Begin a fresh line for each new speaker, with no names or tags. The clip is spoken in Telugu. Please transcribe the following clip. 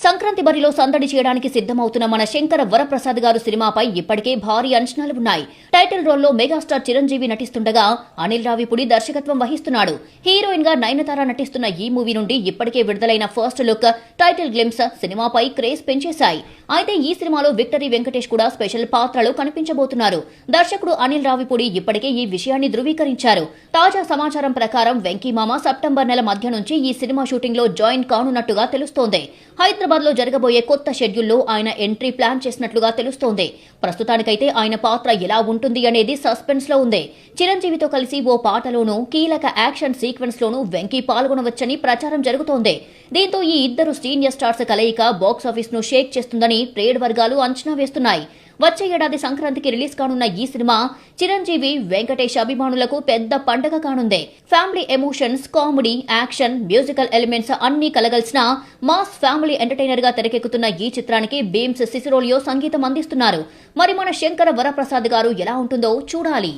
సంక్రాంతి బరిలో సందడి చేయడానికి సిద్ధమవుతున్న మన శంకర వరప్రసాద్ గారు సినిమాపై ఇప్పటికే భారీ అంచనాలు ఉన్నాయి. టైటిల్ రోల్లో మెగాస్టార్ చిరంజీవి నటిస్తుండగా అనిల్ రావిపూడి దర్శకత్వం వహిస్తున్నాడు. హీరోయిన్ గా నయనతార నటిస్తున్న ఈ మూవీ నుండి ఇప్పటికే విడుదలైన ఫస్ట్ లుక్, టైటిల్ గ్లింప్స్ సినిమాపై క్రేజ్ పెంచేశాయి. అయితే ఈ సినిమాలో విక్టరీ వెంకటేష్ కూడా స్పెషల్ పాత్రలో కనిపించబోతున్నారు. దర్శకుడు అనిల్ రావిపూడి ఇప్పటికే ఈ విషయాన్ని ధృవీకరించారు. తాజా సమాచారం ప్రకారం వెంకీ మామ సెప్టెంబర్ నెల మధ్య నుంచి ఈ సినిమా షూటింగ్ లో జాయిన్ కానున్నట్టుగా తెలుస్తోంది. హైదరాబాద్ లో జరగబోయే కొత్త షెడ్యూల్లో ఆయన ఎంట్రీ ప్లాన్ చేసినట్లుగా తెలుస్తోంది. ప్రస్తుతానికైతే ఆయన పాత్ర ఎలా ఉంటుంది అనేది సస్పెన్స్ లో ఉంది. చిరంజీవితో కలిసి ఓ పాటలోనూ కీలక యాక్షన్ సీక్వెన్స్ లోనూ వెంకీ పాల్గొనవచ్చని ప్రచారం జరుగుతోంది. దీంతో ఈ ఇద్దరు సీనియర్ స్టార్స్ కలయిక బాక్సాఫీస్ ను షేక్ చేస్తుందని ట్రేడ్ వర్గాలు అంచనా వేస్తున్నాయి. వచ్చే ఏడాది సంక్రాంతికి రిలీజ్ కానున్న ఈ సినిమా చిరంజీవి, వెంకటేష్ అభిమానులకు పెద్ద పండగ కానుంది. Family emotions, comedy, action, musical elements అన్ని కలగలిసిన మాస్ ఫ్యామిలీ ఎంటర్టైనర్ గా తెరకెక్కుతున్న ఈ చిత్రానికి బీమ్స్ సిసిరోలియో సంగీతం అందిస్తున్నారు. మరి మన శంకర వరప్రసాద్ గారు ఎలా ఉంటుందో చూడాలి.